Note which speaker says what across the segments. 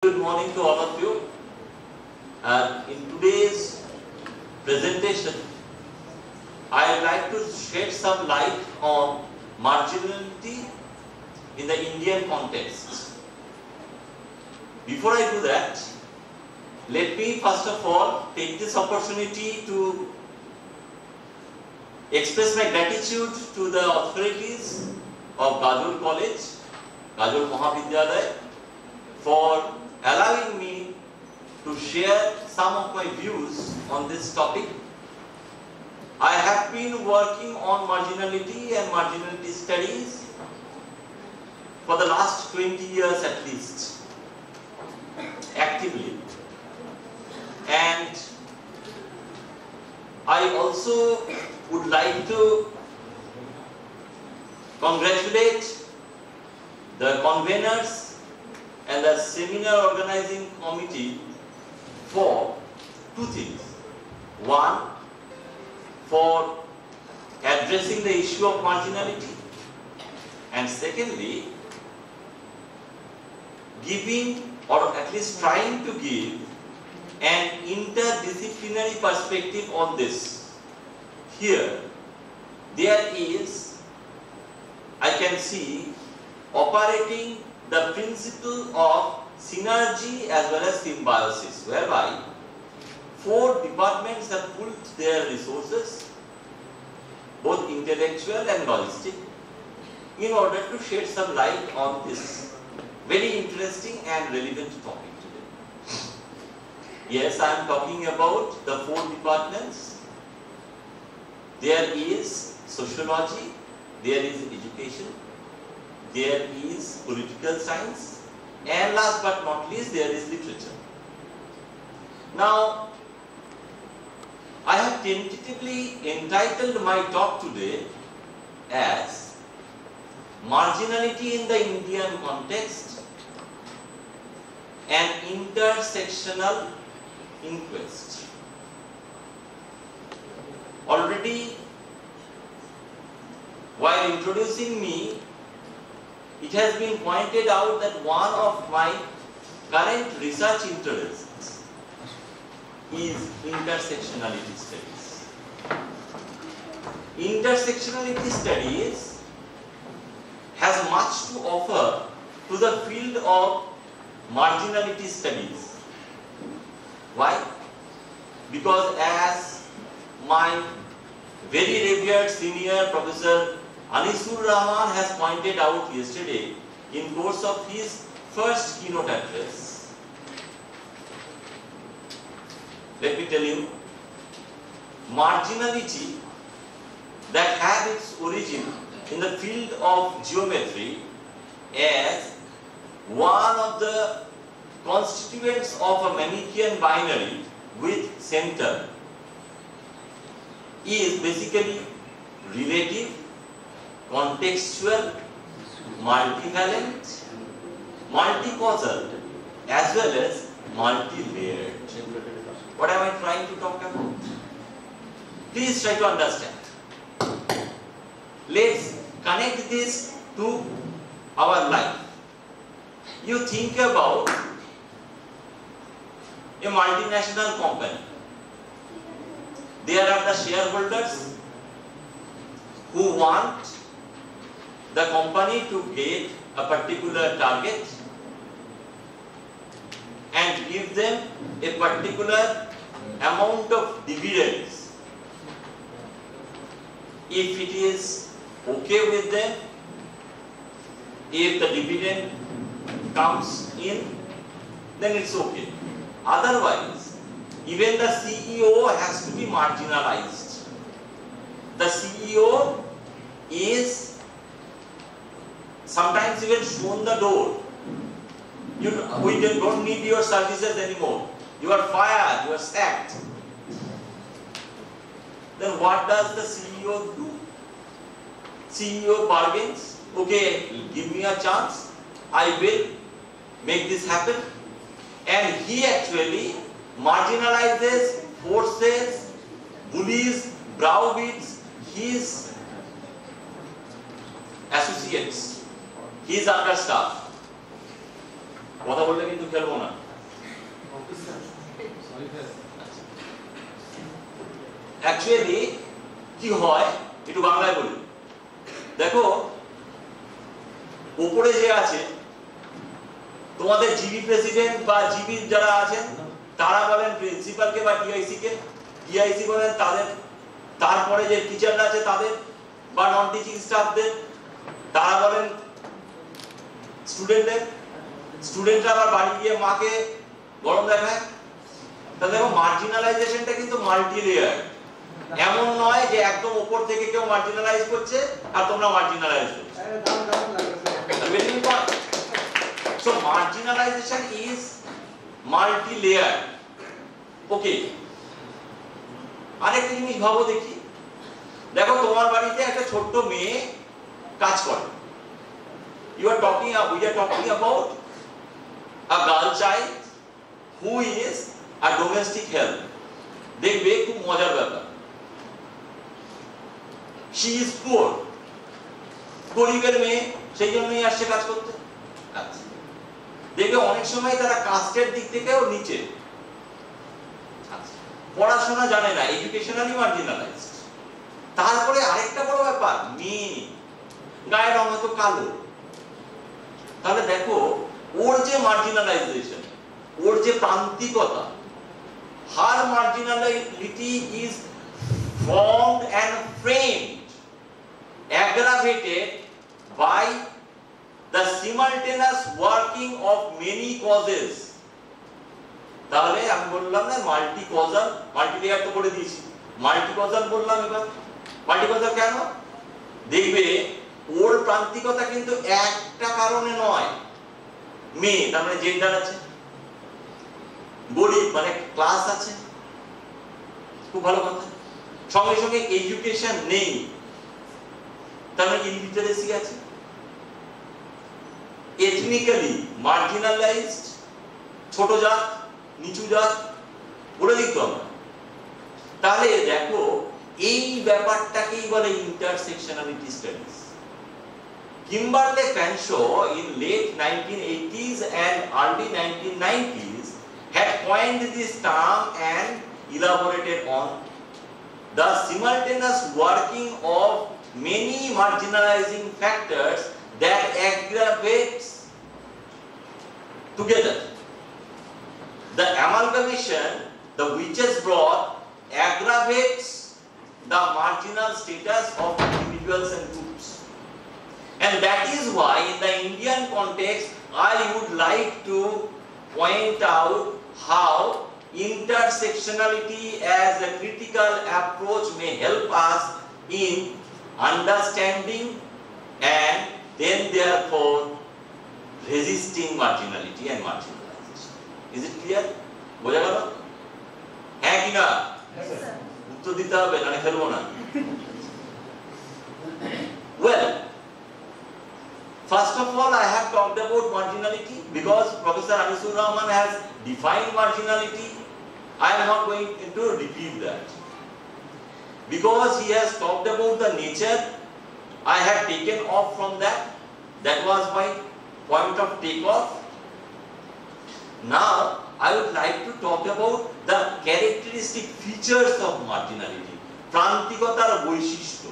Speaker 1: Good morning to all of you. In today's presentation, I would like to shed some light on marginality in the Indian context. Before I do that, let me first of all take this opportunity to express my gratitude to the authorities of Gajol College, Gajol Mahavidyalaya, for allowing me to share some of my views on this topic. I have been working on marginality and marginality studies for the last 20 years at least, actively. And I also would like to congratulate the conveners and the seminar organizing committee for two things. One, for addressing the issue of marginality, and secondly, giving, or at least trying to give, an interdisciplinary perspective on this. Here, there is, I can see, operating the principle of synergy as well as symbiosis, whereby four departments have pulled their resources, both intellectual and logistic, in order to shed some light on this very interesting and relevant topic today. Yes, I am talking about the four departments. There is sociology, there is education, there is political science, and last but not least, there is literature. Now, I have tentatively entitled my talk today as Marginality in the Indian Context, an Intersectional Inquest. Already, while introducing me, it has been pointed out that one of my current research interests is intersectionality studies. Intersectionality studies has much to offer to the field of marginality studies. Why? Because as my very revered senior Professor Anisur Rahman has pointed out yesterday in course of his first keynote address. Let me tell you, marginality that had its origin in the field of geometry as one of the constituents of a Manichaean binary with center is basically relative, contextual, multivalent, multi-causal, as well as multi-layered. What am I trying to talk about? Please try to understand. Let's connect this to our life. You think about a multinational company. There are the shareholders who want the company to get a particular target and give them a particular amount of dividends. If it is okay with them, if the dividend comes in, then it's okay. Otherwise, even the CEO has to be marginalized. The CEO is sometimes even shown the door. We don't need your services anymore. You are fired, you are sacked. Then what does the CEO do? CEO bargains, okay, give me a chance, I will make this happen. And he actually marginalizes, forces, bullies, browbeats his associates, his understaff. কথা বললে কিন্তু খেলবো না। Actually কি হয় একটু বাংলায় বলি। দেখো উপরে যে আছে তোমাদের জিবি প্রেসিডেন্ট বা জিবি যারা আছেন তারা বলেন প্রিন্সিপালকে বা টিআইসি কে, টিআইসি বলেন তাদের, তারপরে যে টিচাররা আছে তাদের বা নন টিচিং স্টাফদের, তারা বলেন স্টুডেন্টদের, স্টুডেন্টরা আবার বাড়ি গিয়ে মাকে গরম দেখায়। তাহলে দেখো মার্জিনালাইজেশনটা কিন্তু মাল্টি লেয়ার, এমন নয় যে একদম উপর থেকে কেউ মার্জিনালাইজ করছে আর তোমরা মার্জিনালাইজ করছো। So marginalization is multi-layered. Okay. আরেকটা জিনিস ভাবো দেখি, দেখো তোমার বাড়িতে একটা ছোট্ট মেয়ে কাজ করে। We are talking about a girl child who is a domestic help. দেখবে খুব মজার ব্যাপার। She is poor. গরিবের মেয়ে, সেই জন্যই আসছে কাজ করতে। আচ্ছা, দেখবে অনেক সময় তারা কাস্টের দিক থেকেও নিচে, পড়াশোনা জানে না, এডুকেশনালি মার্জিনালাইজড। তারপরে আরেকটা বড় ব্যাপার, মেয়ে গায়ের রং হয়তো কালো। তাহলে দেখো ওর যে মার্জিনালাইজেশন, ওর যে প্রান্তিকতা, her marginality is formed and framed, aggravated by the simultaneous working of many causes. তাহলে আমি বললাম না মাল্টি কজাল, মাল্টি লেয়ার তো করে দিয়েছি, মাল্টি কজাল বললাম। এবার মাল্টি কজাল কেন? দেখবে ওর প্রান্তিকতা কিন্তু একটা কারণে নয়। মেয়ে তার মানে জেন্ডার আছে, গরিব মানে ক্লাস আছে, খুব ভালো কথা। সঙ্গে সঙ্গে এডুকেশন নেই, তার মানে ইলিটারেসি আছে। এথনিক্যালি মার্জিনালাইজড, ছোট জাত, নিচু জাত বলে দিত আমরা। তাহলে দেখো এই ব্যাপারটাকেই বলে ইন্টারসেকশনালিটি studies. কিম্বারলে ফ্যানশো in late 1980s and early 1990s had coined this term and elaborated on the simultaneous working of many marginalizing factors that aggravates together. The amalgamation the witches brought aggravates the marginal status of individuals and groups. And that is why in the Indian context I would like to point out how intersectionality as a critical approach may help us in understanding and then therefore resisting marginality and marginalization. Is it clear? বোঝা গেল? হ্যাঁ কি না? উত্তর দিতে হবে, নালে ফেলবো না। Well, first of all I have talked about marginality because Professor Anisul Rahman has defined marginality. I am not going to repeat that. Because he has talked about the nature, I have taken off from that. That was my point of takeoff. Now I would like to talk about the characteristic features of marginality. প্রান্তিকতার বৈশিষ্ট্য।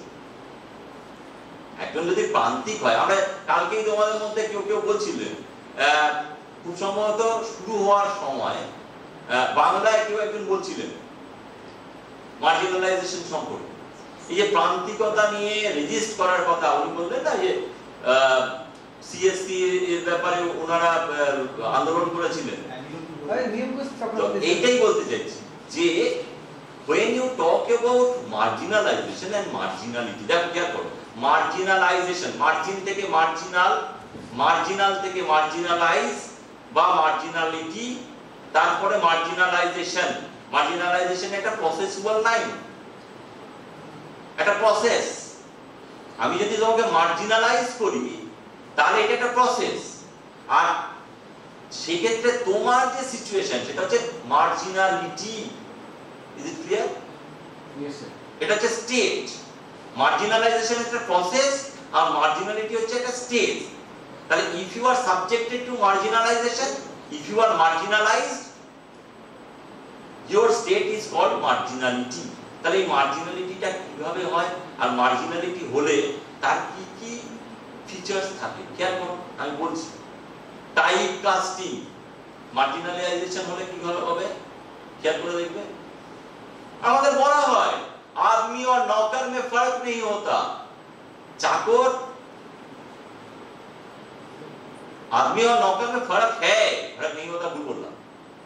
Speaker 1: একজন যদি প্রান্তিক হয়, আমরা কালকেই তোমাদের মধ্যে কেউ কেউ বলছিলেন, খুব সম্ভবত শুরু হওয়ার সময় বাংলায় কেউ একজন বলছিলেন মার্জিনালাইজেশন সম্পর্কে, এই যে প্রান্তিকতা নিয়ে রেজিস্ট করার কথা উনি বললেন না, যে সিএসসি এর ব্যাপারে ওনারা আন্দোলন করেছিলেন। তো এইটাই বলতে চাইছি যে when you talk about marginalization and marginality, দেখো খেয়াল করো, মার্জিনালাইজেশন, মার্জিন থেকে মার্জিনাল, মার্জিনাল থেকে মার্জিনালাইজ বা মার্জিনালিটি, তারপরে মার্জিনালাইজেশন। মার্জিনালাইজেশন একটা প্রসেসুয়াল লাইন, একটা প্রসেস। আমি যদি তোমাকে মার্জিনালাইজ করি তাহলে এটা একটা প্রসেস, আর সেক্ষেত্রে তোমার যে সিচুয়েশন সেটা হচ্ছে marginality. Is it clear? Yes sir. এটা হচ্ছে স্টেট। মার্জিনালাইজেশন একটা প্রসেস আর মার্জিনালিটি হচ্ছে একটা স্টেজ। তাহলে if you are subjected to marginalization If you are marginalized, your state is called marginality. তাহলে এই মার্জিনালিটিটা কিভাবে হয় আর মার্জিনালিটি হলে তার কি কি ফিচার্স থাকে খেয়াল করো আমি বলছি টাইপ কাস্টিং মার্জিনালাইজেশন হলে কিভাবে হবে খেয়াল করে দেখবে আমাদের বলা হয় आदमी और नौकर में फर्क नहीं होता चाकर आदमी और नौकर में फर्क नहीं होता भूल बोललाम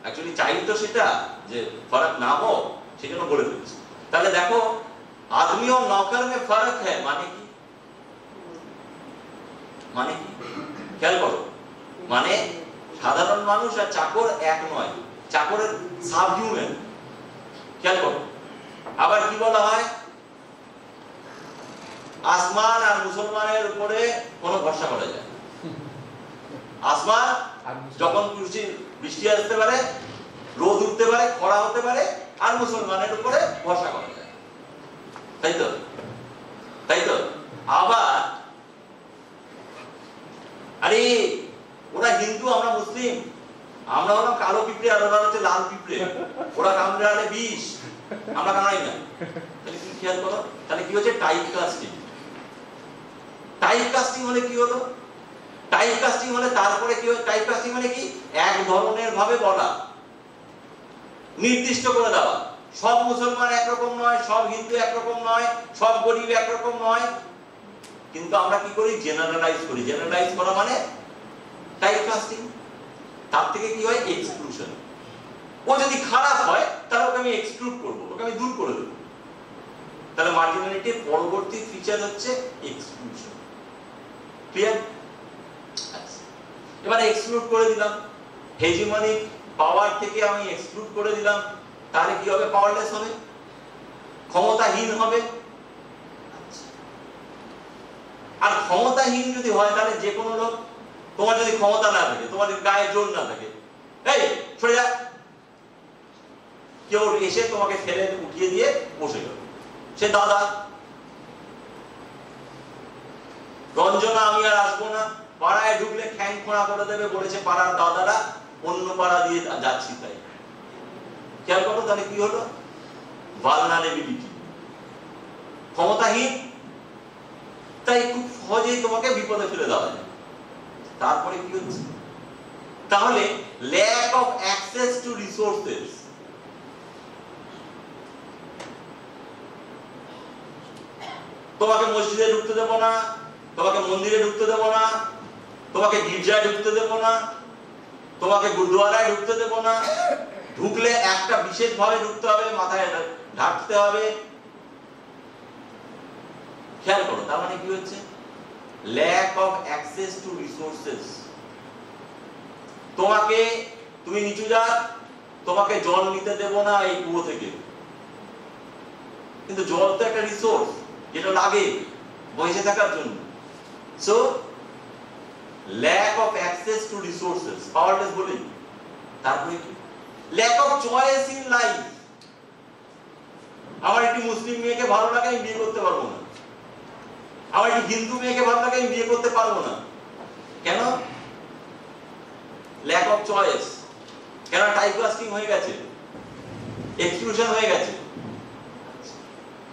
Speaker 1: एक्चुअली चाहिए तो সেটা যে फर्क ना हो সেজন্য বলে দিচ্ছি তাহলে দেখো आदमी और नौकर में फर्क है মানে কি খেয়াল করো মানে সাধারণ মানুষ আর চাকর এক নয় চাকরের সাবহিউম্যান খেয়াল করো আবার কি বলা হয় আসমান আর মুসলমানের উপরে কোনো ভরসা করা যায় আসমান যখন বৃষ্টি আসতে পারে রোদ উঠতে পারে খরা হতে পারে আর মুসলমানের উপরে ভরসা করা যায় তাই তো আবার আরে ওরা হিন্দু আমরা মুসলিম আমরা হলাম কালো পিঁপড়ে আর ওরা হচ্ছে লাল পিঁপড়ে ওরা কামড়ালে বিষ আমরা কামড়াই না তাহলে কি খেয়াল করো তাহলে কি হচ্ছে টাইপ কাস্টিং হলে কি হলো টাইপ কাস্টিং হলে তারপরে কি হয় টাইপ কাস্টিং মানে কি এক ধরনের ভাবে বলা নির্দিষ্ট করে দেওয়া সব মুসলমান একরকম নয় সব হিন্দু একরকম নয় সব গরিব একরকম নয় কিন্তু আমরা কি করি জেনারেলাইজ করা মানে টাইপ কাস্টিং তার থেকে কি হয় এক্সক্লুশন ও যদি খারাপ হয় তাহলে ওকে আমি এক্সক্লুড করব ওকে আমি দূর করে দেব তাহলে মার্জিনালিটির পরবর্তী ফিচার হচ্ছে এক্সক্লুশন ক্লিয়ার এবারে এক্সক্লুড করে দিলাম হেজিমনিক পাওয়ার থেকে আমি এক্সক্লুড করে দিলাম তাহলে কি হবে পাওয়ারলেস হবে ক্ষমতাহীন হবে আর ক্ষমতাহীন যদি হয় তাহলে যে কোনো লোক তোমার যদি ক্ষমতা না থাকে তোমার গায়ে জোর না থাকে এই সরে যা কেউ এসে তোমাকে ফেলে উঠিয়ে দিয়ে বসে গেল সে দাদা রঞ্জনা আমি আর আসবো না পাড়ায় ঢুকলে খ্যাং খোঁড়া করে দেবে বলেছে পাড়ার দাদারা অন্য পাড়া দিয়ে যাচ্ছি তাই খেয়াল করো তাহলে কি হলো ভালনারেবিলিটি ক্ষমতাহীন তাই খুব সহজেই তোমাকে বিপদে ফেলে দেওয়া যায় তারপরে কি হচ্ছে তাহলে lack of access to resources তোমাকে মসজিদে ঢুকতে দেব না তোমাকে মন্দিরে ঢুকতে দেব না তোমাকে গির্জায় ঢুকতে দেব না তোমাকে গুরুদুয়ারায় ঢুকতে দেব না ঢুকলে একটা বিশেষ ভাবে ঢুকতে হবে মাথায় ঢাকতে হবে খেয়াল করো তার মানে কি হচ্ছে lack of access to resources তোমাকে তুমি নিচু জাত তোমাকে জল নিতে দেব না এই কুয়ো থেকে কিন্তু জল তো একটা রিসোর্স যেটা লাগে বসে থাকার জন্য so lack of access to resources powerless বলি তারপরে কি lack of choice in life আমার একটি মুসলিম মেয়েকে ভালো লাগে আমি বিয়ে করতে পারবো না আমার একটি হিন্দু মেয়েকে ভালো লাগে আমি বিয়ে করতে পারবো না কেন ল্যাক অফ চয়েস কেন টাইপ কাস্টিং হয়ে গেছে এক্সক্লুশন হয়ে গেছে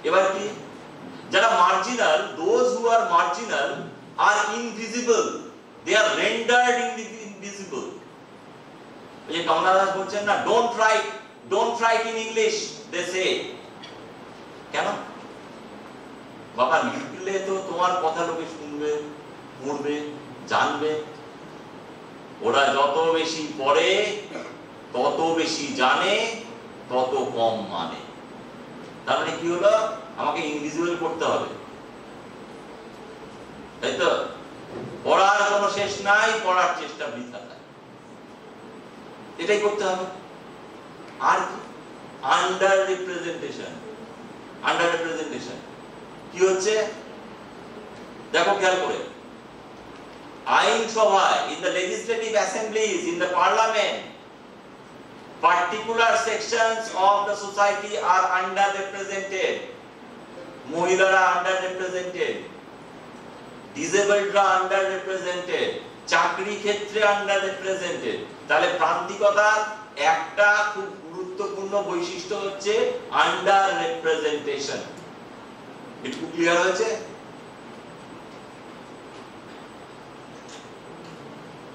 Speaker 1: এবার কি যারা marginal those who are marginal are invisible they are rendered invisible এই যে কমলা দাস বলছেন না don't write in English they say কেন বাবা লিখলে তো তোমার কথা লোকে শুনবে পড়বে জানবে ওরা যত বেশি পড়ে তত বেশি জানে তত কম মানে তার মানে কি হলো আমাকে ইনভিজিবল করতে হবে তাই তো পড়ার কোনো শেষ নাই পড়ার চেষ্টা বৃথা এটাই করতে হবে আর কি আন্ডার রিপ্রেজেন্টেশন কি হচ্ছে দেখো খেয়াল করে আইন সভায় in the legislative assemblies in the parliament particular sections of the society are underrepresented মহিলারা underrepresented disabled রা underrepresented চাকরি ক্ষেত্রে আন্ডার রিপ্রেজেন্টেড। তাহলে প্রান্তিকতার একটা খুব গুরুত্বপূর্ণ বৈশিষ্ট্য হচ্ছে আন্ডার রিপ্রেজেন্টেশন। একটু ক্লিয়ার হয়েছে?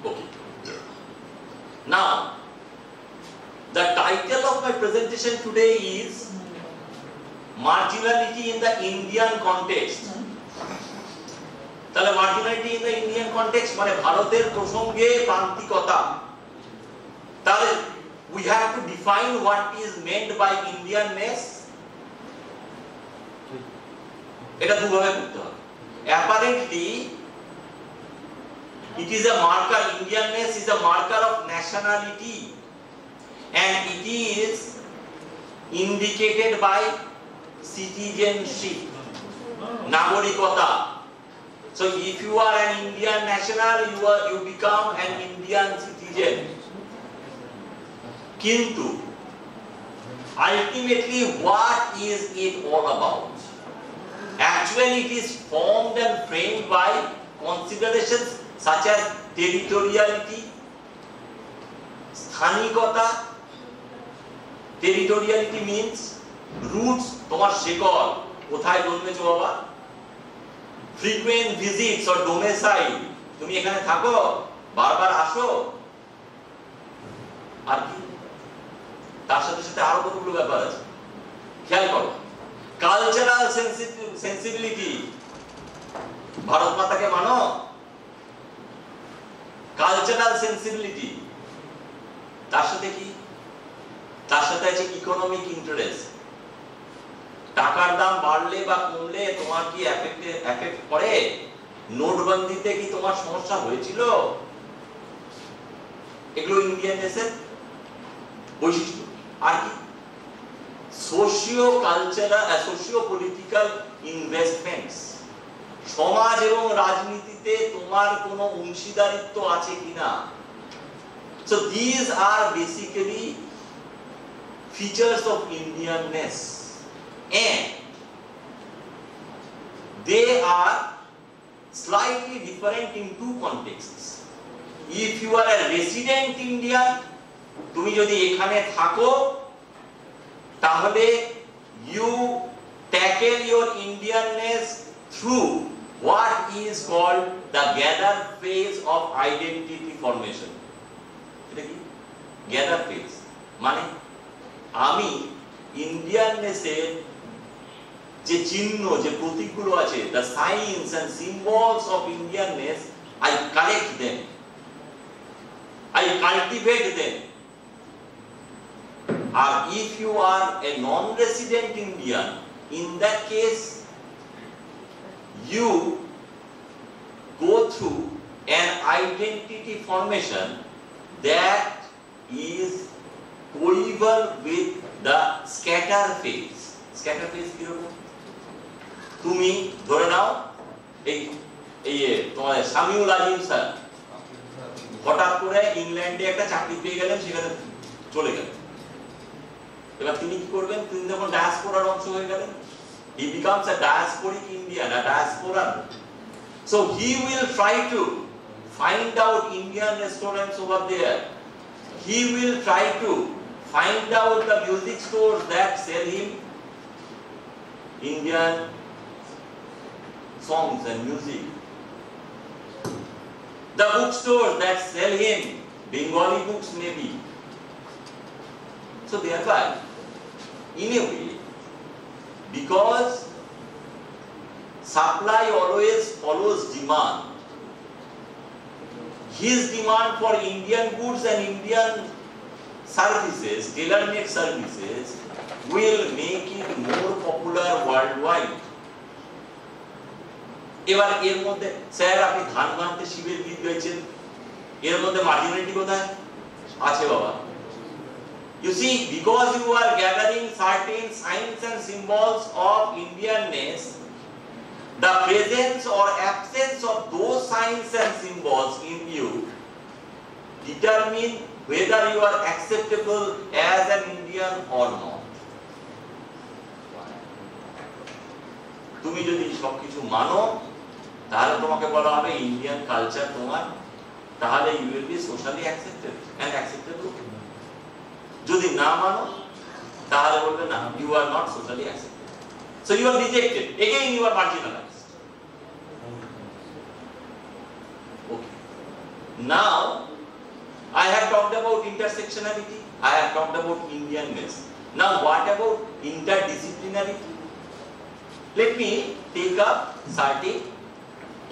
Speaker 1: ওকে, নাও the title of my presentation today is marginality in the Indian context. তাহলে marginality in the Indian context মানে ভারতের প্রসঙ্গে প্রান্তিকতা। তাহলে we have to define what is meant by Indianness. এটা দুভাবে করতে হবে। Apparently it is a marker, Indianness is a marker of nationality and it is indicated by citizenship, নাগরিকতা। So if you are an Indian national, you become an Indian citizen. Kintu ultimately what is it all about? Actually it is formed and framed by considerations such as territoriality, স্থানিকতা। territoriality means roots, তোমার শেকড় কোথায় জন্মেছো বাবা। frequent visits or domicile, তুমি এখানে থাকো, বারবার আসো। আর কি তার সাথে সাথে আরো কতগুলো ব্যাপার আছে, খেয়াল করো। কালচারাল সেন্সিবিলিটি, ভারত মাতাকে মানো। কালচারাল সেন্সিবিলিটি, তার সাথে কি, তার সাথে আছে ইকোনমিক ইন্টারেস্ট। টাকার দাম বাড়লে বা কমলে তোমার কি এফেক্ট করে? নোটবন্দিতে কি তোমার সমস্যা হয়েছিল? এগুলো ইন্ডিয়াননেসের বৈশিষ্ট্য। আর কি socio cultural socio political investments, সমাজ এবং রাজনীতিতে তোমার কোনো অংশীদারিত্ব আছে কিনা। So these are basically features of Indianness and they are slightly different in two contexts. If you are a resident Indian, তুমি যদি এখানে থাকো তাহলে you tackle your Indianness through what is called the gather phase of identity formation. এটা কি gather phase মানে আমি ইন্ডিয়াননেসের যে চিহ্ন, যে প্রতীকগুলো আছে, the signs and symbols of Indianness, I collect them, I cultivate them. And if you are a non-resident Indian, in that case you go through an identity formation that is coeval with the scatter phase. Scatter phase কি রকম? তুমি ধরে নাও এই তোমার সামিউল আজিম sir হঠাৎ করে ইংল্যান্ডে একটা চাকরি পেয়ে গেলেন, সেখানে চলে গেলেন। এবার তিনি কি করবেন? তিনি যখন ডায়াসপোরার অংশ হয়ে গেলেন, he becomes a diasporic Indian, a diasporan. So he will try to find out Indian restaurants over there. He will try to find out the music stores that sell him Indian songs and music, the bookstores that sell him Bengali books maybe. So thereby, in a way, because supply always follows demand, his demand for Indian goods and Indian services, tailor-made services, will make it more popular worldwide. এবার এর মধ্যে sir আপনি ধান ভাঙতে শিবের গীত গাইছেন, এর মধ্যে মার্জিনালিটি কোথায় আছে বাবা? You see, because you are gathering certain signs and symbols of Indianness, the presence or absence of those signs and symbols in you determine whether you are acceptable as an Indian or not. তুমি যদি সবকিছু মানো তাহলে তোমাকে বলা হবে Indian culture তোমার তাহলে you will be socially accepted and acceptable. যদি না মানো তাহলে বলবে না, you are not socially accepted. So you are rejected. Again you are marginalized. Okay. Now I have talked about intersectionality. I have talked about Indianness. Now what about interdisciplinarity? Let me take up certain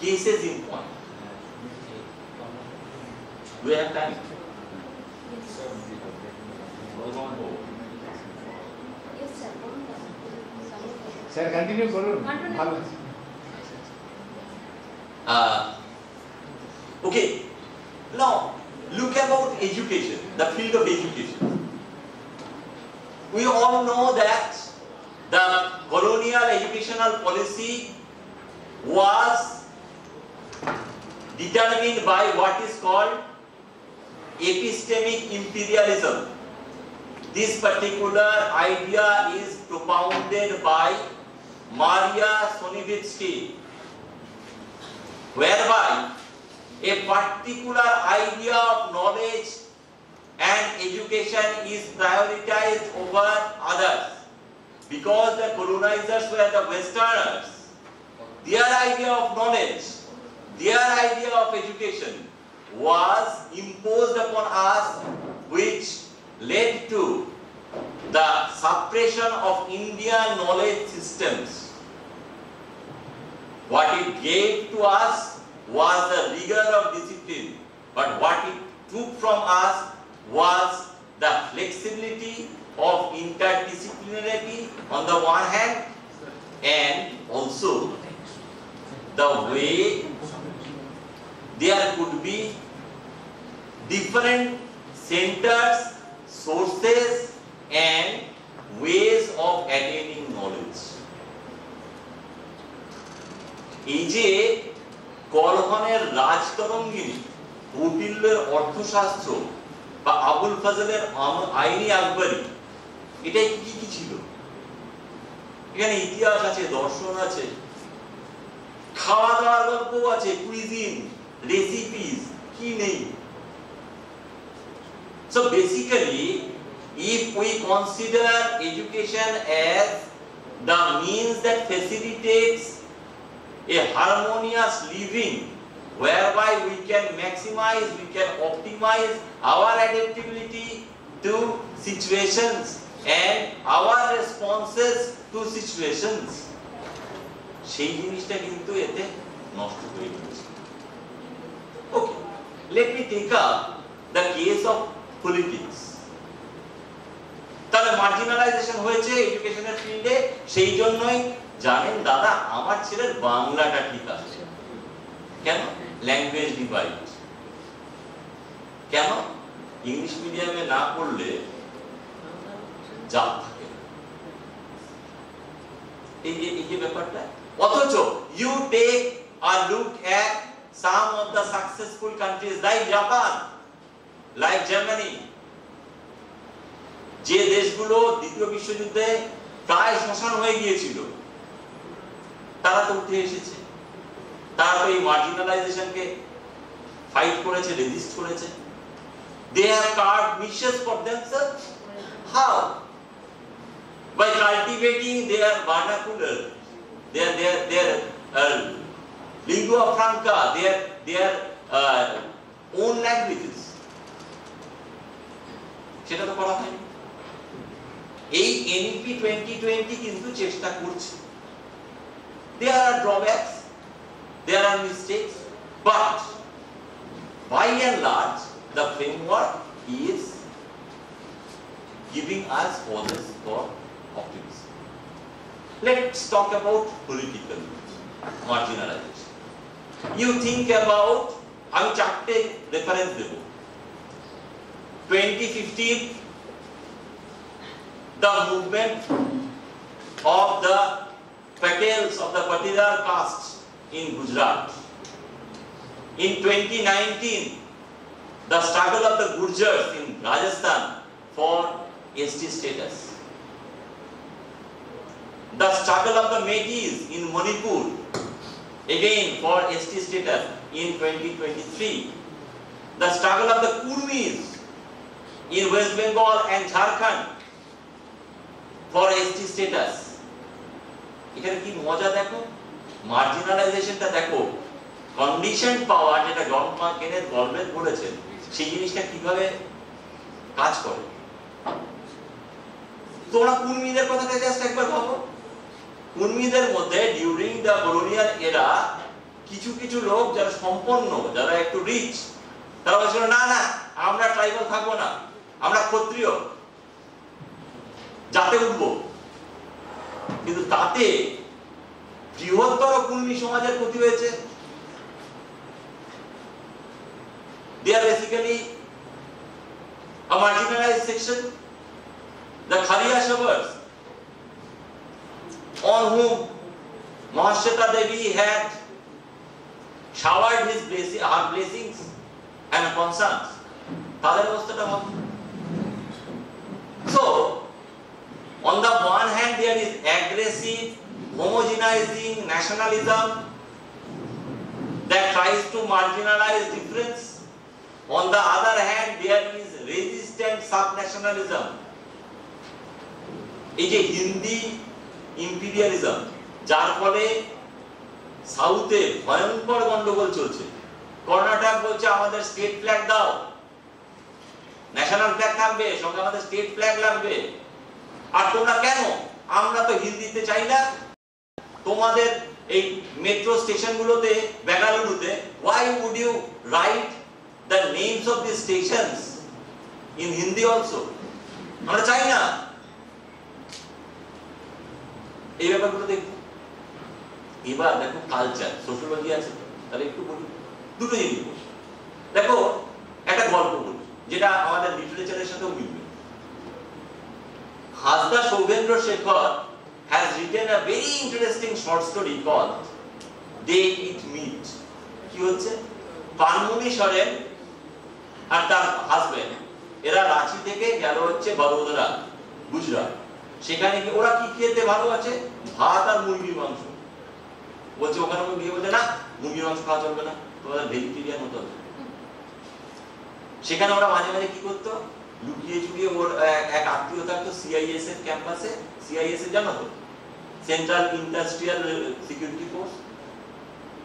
Speaker 1: cases in point. Do we have time?
Speaker 2: Sir, continue করুন। ভালো।
Speaker 1: Okay. Now look about education, the field of education. We all know that the colonial educational policy was determined by what is called epistemic imperialism. This particular idea is propounded by Maria Sonivitsky, whereby a particular idea of knowledge and education is prioritized over others. Because the colonizers were the Westerners, their idea of knowledge, their idea of education was imposed upon us, which led to the suppression of Indian knowledge systems. What it gave to us was the rigor of discipline, but what it took from us was the flexibility of interdisciplinarity on the one hand, and also the way there could be different centers, sources and ways of attaining knowledge. এই যে কলহনের রাজতরঙ্গিনী, কৌটিল্যের অর্থশাস্ত্র বা আবুল ফজলের আইনি আকবরী, এটাই কি কি ছিল? এখানে ইতিহাস আছে, দর্শন আছে, খাওয়া দাওয়ার গল্প আছে, কুইজিন, রেসিপিস, কি নেই? So basically, if we consider education as the means that facilitates a harmonious living, whereby we can maximize, we can optimize our adaptability to situations and our responses to situations, সেই জিনিসটা কিন্তু এতে নষ্ট হয়ে গেছে। Okay, let me take up the case of politics. তাহলে মার্জিনালাইজেশন হয়েছে এডুকেশনের ফিল্ডে, সেই জন্যই জানেন দাদা আমার ছেলের বাংলাটা ঠিক আছে। কেন? Language divide. কেন? ইংলিশ মিডিয়ামে না পড়লে জাত থাকে। এই যে ব্যাপারটা, অথচ you take a look at some of the successful countries like Japan, like Germany, যে দেশগুলো দ্বিতীয় বিশ্বযুদ্ধে প্রায় শ্মশান হয়ে গিয়েছিল, তারা তো উঠে এসেছে, তারা তো এই মার্জিনালাইজেশনকে ফাইট করেছে, রেজিস্ট করেছে। They have carved niches for themselves. How? By cultivating their vernacular, their lingua franca, their own languages. সেটা তো করা হয়নি। এই NEP 2020 কিন্তু চেষ্টা করছে। There are drawbacks, there are mistakes, but by and large the framework is giving us causes for optimism. Let's talk about political marginalization. You think about, আমি চারটে reference Dev. 2015, the movement of the Patels of the Patidar caste in Gujarat. In 2019, the struggle of the Gurjars in Rajasthan for ST status. The struggle of the Metis in Manipur, again for ST status in 2023. the struggle of the Kurmis in West Bengal and Jharkhand for ST status. এখানে কি মজা দেখো, মার্জিনালাইজেশনটা দেখো, condition পাওয়ার যেটা জন Kenneth গলমেন্ট বলেছেন সেই জিনিসটা কিভাবে কাজ করে। তোমরা কুর্মীদের কথাটা জাস্ট একবার ভাবো। কুর্মীদের মধ্যে ডিউরিং দ্য কলোনিয়াল এরা কিছু কিছু লোক যারা সম্পন্ন, যারা একটু রিচ, তারা বলছিল না না আমরা ট্রাইবাল থাকবো না, আমরা ক্ষত্রিয় যাতে উঠবো। কিন্তু তাতে বৃহত্তর কুর্মী সমাজের ক্ষতি হয়েছে। They are basically a marginalized section, the Khariya Shavars, on whom Mahashweta Devi had showered her blessings and concerns. তাদের অবস্থাটা ভাবো। So, on the one hand, there is aggressive, homogenizing nationalism that tries to marginalize difference. On the other hand, there is resistant sub-nationalism. এই যে Hindi imperialism, যার ফলে সাউথে ভয়ঙ্কর গন্ডগোল চলছে। কর্ণাটক বলছে আমাদের স্টেট ফ্ল্যাগ দাও, ন্যাশনাল ফ্ল্যাগ থাকবে, সঙ্গে আমাদের স্টেট ফ্ল্যাগ লাগবে। আর তোমরা কেন, আমরা তো হিন্দিতে চাই না। তোমাদের এই মেট্রো স্টেশনগুলোতে, বেঙ্গালুরুতে, why would you write the names of the stations in Hindi also? আমরা চাই না। এই ব্যাপারগুলো দেখো। এবার দেখো কালচার, সোশিয়োলজি আছে, তাহলে একটু বলি দুটো জিনিস বলি। দেখো একটা গল্প বলি যেটা আমাদের লিটারেচারের সাথেও মিলবে। Hasda সৌভেন্দ্র Shekhar has written a very interesting short story called They Eat Meat. কি হচ্ছে, পানমুনি সরেন আর তার হাজবেন্ড এরা রাঁচি থেকে গেল হচ্ছে বড়োদরা, গুজরাট। সেখানে গিয়ে ওরা কি খেতে ভালোবাসে, ভাত আর মুরগির মাংস। বলছে ওখানে গিয়ে বলছে না মুরগির মাংস খাওয়া চলবে না, তোমাদের ভেজিটেরিয়ান হতে হবে। সেখানে ওরা মাঝে মাঝে কি করতো, লুকিয়ে চুকিয়ে ওর এক আত্মীয় থাকতো সিআইএস এর ক্যাম্পাসে। সিআইএস এর জানো তো, সেন্ট্রাল ইন্ডাস্ট্রিয়াল সিকিউরিটি ফোর্স,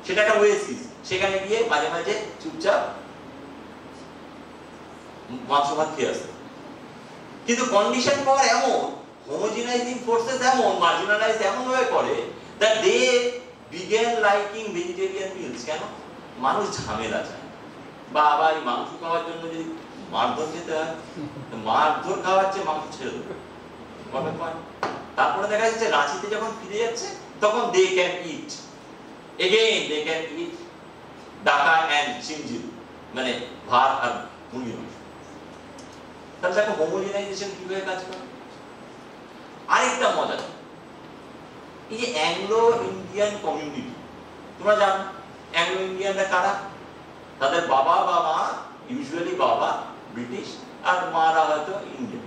Speaker 1: সেটা একটা ওয়েসিস। সেখানে গিয়ে মাঝে মাঝে চুপচাপ মাংস ভাত খেয়ে আসতো। কিন্তু কন্ডিশন পাওয়ার এমন, হোমোজেনাইজিং ফোর্সেস এমন, মার্জিনালাইজ এমন ভাবে করে that they began liking vegetarian meals. কেন? মানুষ ঝামেলা চায়। বাবা এই মাংস খাওয়ার জন্য যদি মারধর খেতে হয়, মারধর খাওয়াচ্ছে মাংস ছেড়ে দেবে। তারপরে দেখা যাচ্ছে রাঁচিতে যখন ফিরে যাচ্ছে তখন they can eat again, they can eat ডাকা and চিমজিল, মানে ভাত আর মুরগির মাংস। তাহলে দেখো হোমোজেনাইজেশন কিভাবে কাজ করে। আরেকটা মজা, এই যে অ্যাংলো ইন্ডিয়ান কমিউনিটি, তোমরা জানো অ্যাংলো ইন্ডিয়ানরা কারা? তাদের বাবা বা মা, ইউজুয়ালি বাবা ব্রিটিশ আর মারা হয়তো ইন্ডিয়ান।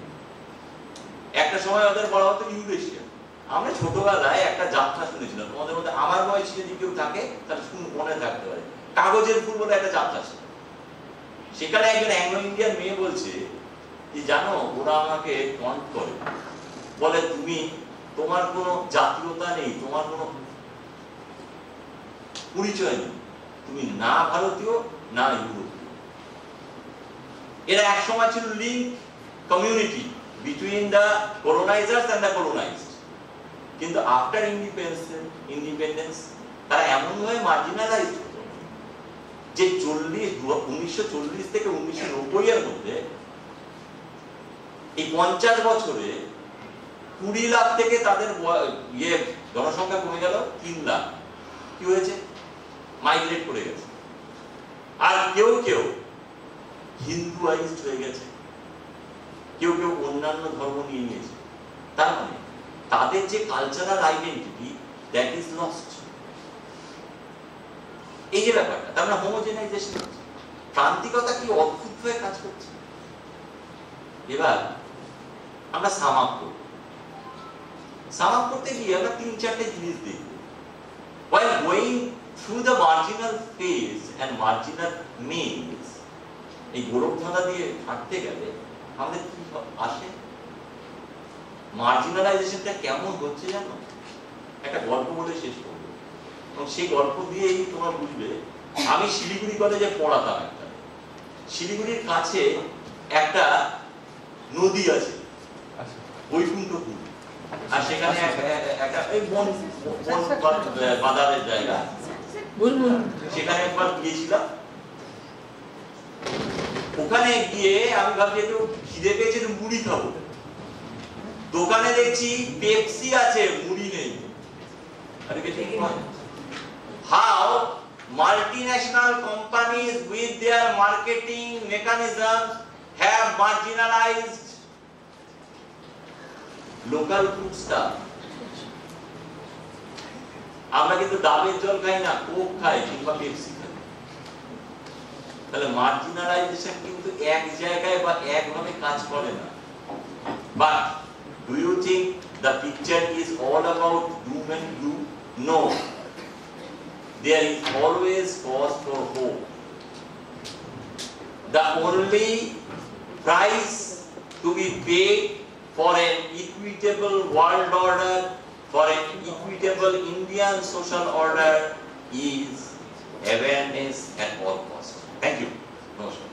Speaker 1: একটা সময় ওদের বলা হতো ইউরেশিয়ান। আমরা ছোটবেলায় একটা যাত্রা শুনেছিলাম, তোমাদের মধ্যে আমার বয়সী যদি কেউ থাকে তাহলে শুনে মনে থাকতে পারে, কাগজের ফুল বলে একটা যাত্রা ছিল। সেখানে একজন অ্যাংলো ইন্ডিয়ান মেয়ে বলছে যে জানো ওরা আমাকে টন্ট করে, বলে তুমি, তোমার কোনো জাতীয়তা নেই, তোমার কোনো পরিচয় নেই, তুমি না ভারতীয় না ইউরোপীয়। এরা এক সময় ছিল link community between the colonizers and the colonized, কিন্তু আফটার ইন্ডিপেন্ডেন্স তারা এমন ভাবে মার্জিনালাইজড হলো যে 1940 থেকে 1990 এর মধ্যে এই 50 বছরে 20 লাখ থেকে তাদের জনসংখ্যা কমে গেল 3 লাখ। কি হয়েছে? মাইগ্রেট করে গেছে। আর কেউ কেউ হিন্দুয়াইজড হয়ে গেছে, কেউ কেউ অন্যান্য ধর্ম নিয়ে নিয়েছে। তার মানে তাদের যে cultural identity that is lost. এই যে ব্যাপারটা, তার মানে হোমোজেনাইজেশন হচ্ছে। প্রান্তিকতা কি অদ্ভুত হয়ে কাজ করছে। এবার আমরা সামাপ করব। সামাপ করতে গিয়ে আমরা 3-4টে জিনিস দেখব। While going through the marginal phase and marginal names, এই গোলক ধাঁধা দিয়ে হাঁটতে গেলে আমাদের কি আসে? মার্জিনালাইজেশনটা কেমন হচ্ছে জানো? একটা গল্প বলে শেষ করবো, এবং সেই গল্প দিয়েই তোমরা বুঝবে। আমি শিলিগুড়ি কলেজে পড়াতাম। একটা শিলিগুড়ির কাছে একটা নদী আছে, বৈকুণ্ঠপুর, আর সেখানে একটা বন বাজারের জায়গা, সেখানে একবার গিয়েছিলাম। ওখানে গিয়ে আমি ভাবছি একটু খিদে পেয়েছে, একটু মুড়ি খাবো। দোকানে দেখছি পেপসি আছে, মুড়ি নেই। How multinational companies with their marketing mechanisms have marginalized local food stuff. আমরা কিন্তু ডাবের জল খাই না, কোক খাই কিংবা পেপসি খাই। তাহলে মার্জিনালাইজেশন কিন্তু এক জায়গায় বা একভাবে কাজ করে না। But do you think the picture is all about doom and gloom? No. There is always cause for hope. The only price to be paid for an equitable world order, for an equitable Indian social order, is awareness at all costs. Thank you. Namaskar.